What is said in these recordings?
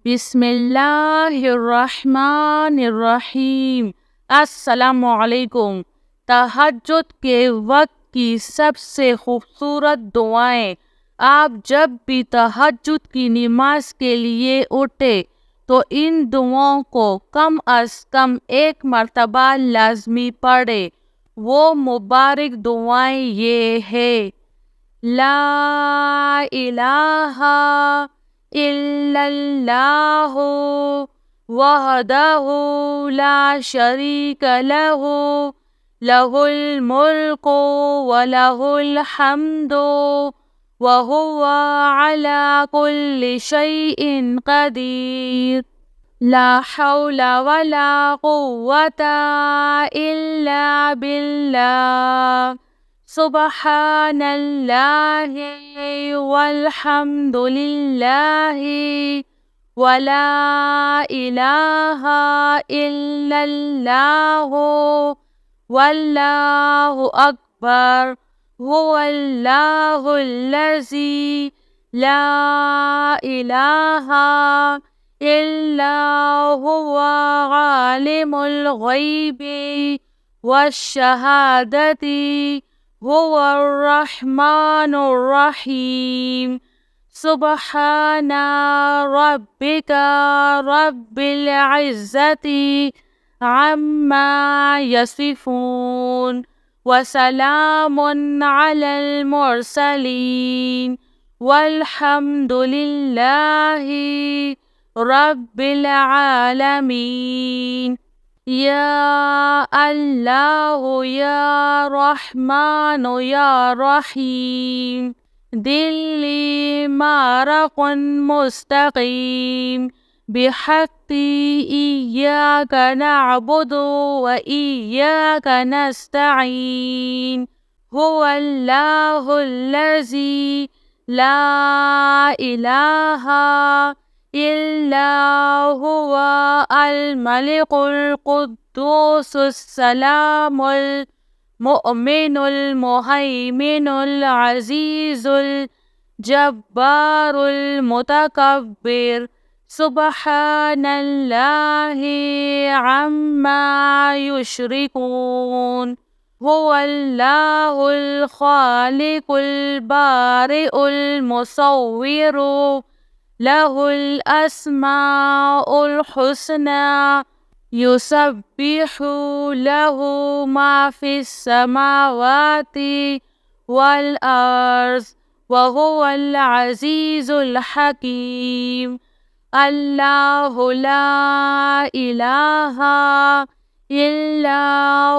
बिस्मिल्लाहिर्रहमानिर्रहीम। अस्सलामुअलैकुम। तहज्जुद के वक्त की सबसे खूबसूरत दुआएं। आप जब भी तहज्जुद की नमाज के लिए उठे तो इन दुआओं को कम अज़ कम एक मर्तबा लाज़मी पढ़े। वो मुबारक दुआएं ये है। ला इलाहा इल्लल्लाहु वहदहु ला शरीक लहु लहुल मुल्कु व लहुल हम्दु व हुवा अला कुल्लि शैइन कदीर। ला हौला वला कुव्वता इल्ला बिल्लाह। सुब्हानल्लाहि वल्हम्दुलिल्लाहि वला इलाहा इल्लल्लाहु वल्लाहु अकबर। हुवल्लाहुल्लज़ी ला इलाहा इल्ला हुवा आलिमुल गैबि वश्शहादति हुवर रहमानुर रहीम। सुब्हाना रब्बिका रब्बिल इज़्ज़ति अम्मा यसिफून व सलामुन अलल मुरसलीन वल्हम्दुलिल्लाहि रब्बिल आलमीन। या अल्लाहु या रहमानु या रहीम। दिल्ली मारकुन मुस्तकीम बिहक्की इय्याका नअबुदु व इय्याका नस्तईन। हुवल्लाहुल्लज़ी ला इलाहा इल्ला हुवा अल मलिकुल कुद्दूसुस सलामुल मुअमिनुल मुहैमिनुल अज़ीज़ुल जब्बारुल मुतकब्बिर। सुब्हानल्लाहि अम्मा युश्रिकून। हुवल्लाहुल खालिकुल बारिउल मुसव्विरु लहुल अस्माउल हुस्ना युसब्बिहु लहु मा फिस समावाति वल अर्ज़ व हुवल अज़ीज़ुल हकीम। अल्लाहु ला इलाहा इल्ला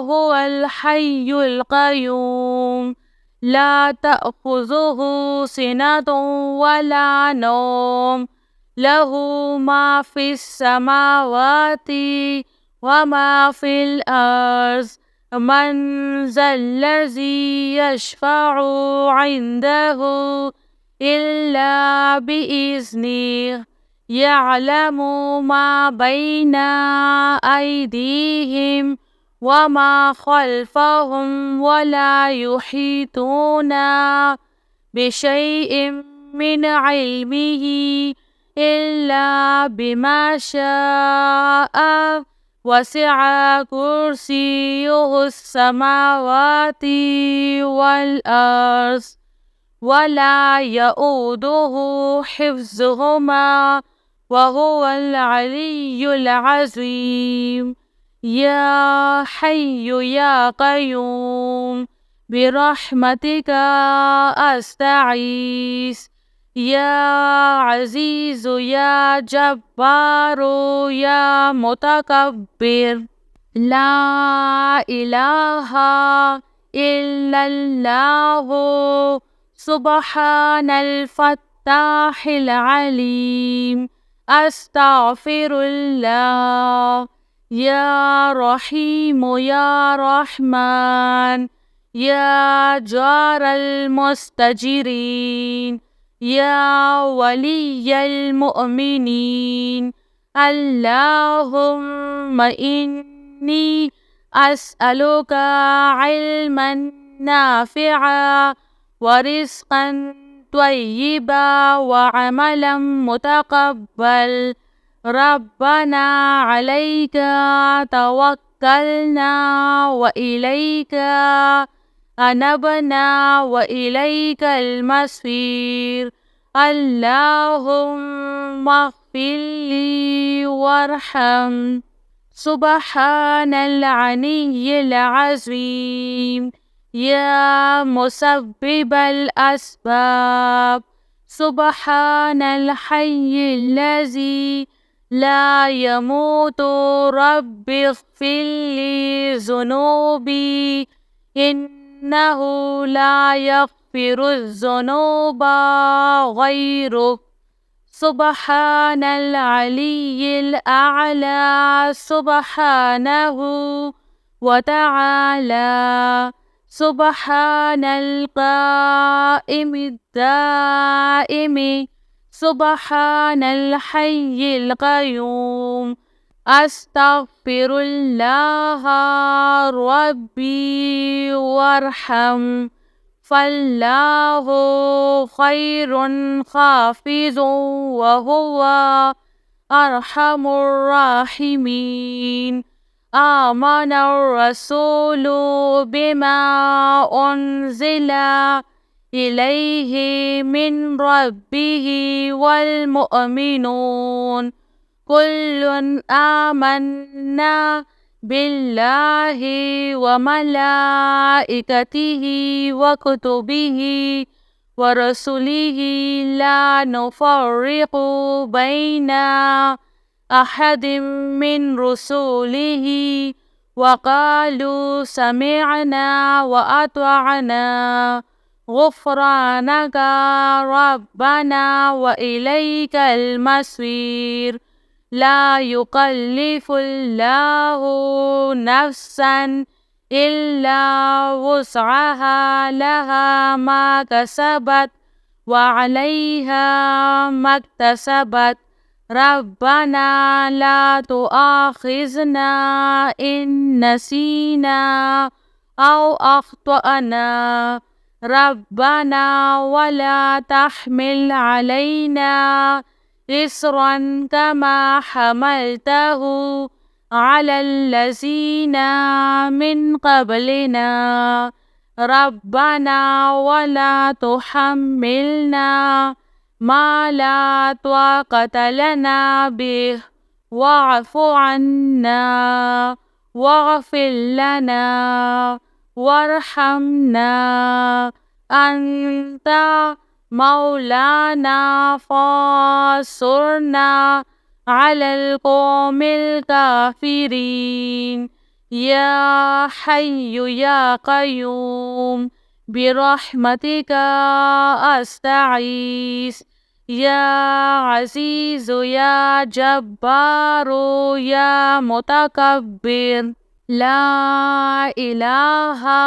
हुवल हय्युल क़य्यूम ला तअख़ुज़ुहु सिनतुन वला नौम लहु मा फिस समावाति व मा फिल अर्ज़। मन ज़ल्लज़ी यशफ़अु इंदहु इल्ला बिइज़्निह। यअलमु मा बैना अयदीहिम व मा खल्फ़हुम वला युहीतूना बिशैइन मिन इल्मिही इल्ला बिमा शाअ। वसिअ कुर्सियुहुस समावाति वल अर्ज़ वला यऊदुहु हिफ्ज़ुहुमा व हुवल अलिय्युल अज़ीम। या हय्यु या क़य्यूम बिरहमतिका अस्तगीस। या अज़ीज़ु या जब्बारु या मुतकब्बिर। ला इलाहा इल्लल्लाहु सुब्हानल फ़त्ताहिल अलीम। अस्तग़फ़िरुल्लाह। या रहीमु या रहमान या जारल मुस्तजिरीन या वलिय्यल मुअमिनीन। अल्लाहुम्मा इन्नी अस्अलुका इल्मन नाफ़िअ व रिज़्क़न त्वय्यिबा व अमलन मुतक़ब्बल। रब्बना अलैका तवक्कलना व इलैका अनबना व इलैकल मसीर। अल्लाहुम्मा फ़िल्ली वरहम। सुबहानल अलिय्यिल अज़ीम। या मुसब्बिबल अस्बाब। सुबहानल हय्यिल्लज़ी ला यमूतु रब्बिग़फ़िरली ज़ुनूबी इन्नहु ला यग़फ़िरुज़्ज़ुनूबा ग़ैरुक। सुबहानल अलिय्यिल अअला। सुबहानहु व तआला। सुबहानल क़ाइमिद दाइमि। सुबहानल हय्यिल क़य्यूम। अस्तग़फ़िरुल्लाह रब्बी वरहम। फल्लाहु खैरुन हाफ़िज़ुन व हुवा अरहमुर राहिमीन। आमनर रसूलु बिमा उन्ज़िला इलैहि मिन रब्बिहि वल मुअमिनून कुल्लुन आमन्ना बिल्लाहि व मलाइकतिहि व कुतुबिहि व रसूलिहि ला नुफ़र्रिक़ु बैना अहदिम मिन रुसूलिहि व क़ालू समिअना व अतअना गुफ़्रानका रब्बना व इलैकल मसीर। ला युकल्लिफ़ुल्लाहु नफ़्सन इल्ला वुस्अहा लहा मा कसबत व अलैहा मक्तसबत। रब्बना ला तुआख़िज़ना इन नसीना औ अख़्तअना। रब्बना वला तहमिल अलैना इस्रन कमा हमलतहु अलल्लज़ीना मिन क़ब्लिना। रब्बना वला तुहम्मिलना मा ला ताक़त लना बिह वअफ़ु अन्ना वग़फ़िर लना वरहमना अन्त मौलाना फ़ांसुरना अलल क़ौमिल काफ़िरीन। या हय्यु या क़य्यूम बिरहमतिका अस्तगीस। या अज़ीज़ु या जब्बारू या मुतकब्बिर। ला इलाहा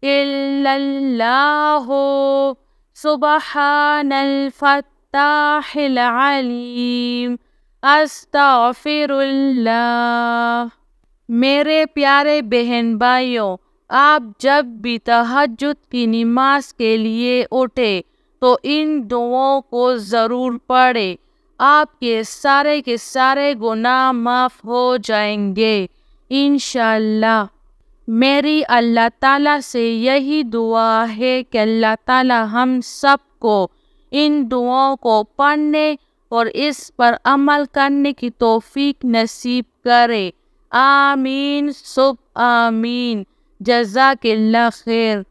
इल्लल्लाहु सुबहानल फ़त्ताहिल अलीम। अस्तग़फ़िरुल्लाह। मेरे प्यारे बहन भाइयों, आप जब भी तहज्जुद की नमाज के लिए उठे तो इन दुआओं को ज़रूर पढ़ें। आपके सारे के सारे गुनाह माफ़ हो जाएंगे इंशाअल्लाह। मेरी अल्लाह ताला से यही दुआ है कि अल्लाह ताला हम सबको इन दुआओं को पढ़ने और इस पर अमल करने की तौफीक नसीब करे। आमीन सुब आमीन। जज़ाकिल्लाह खैर।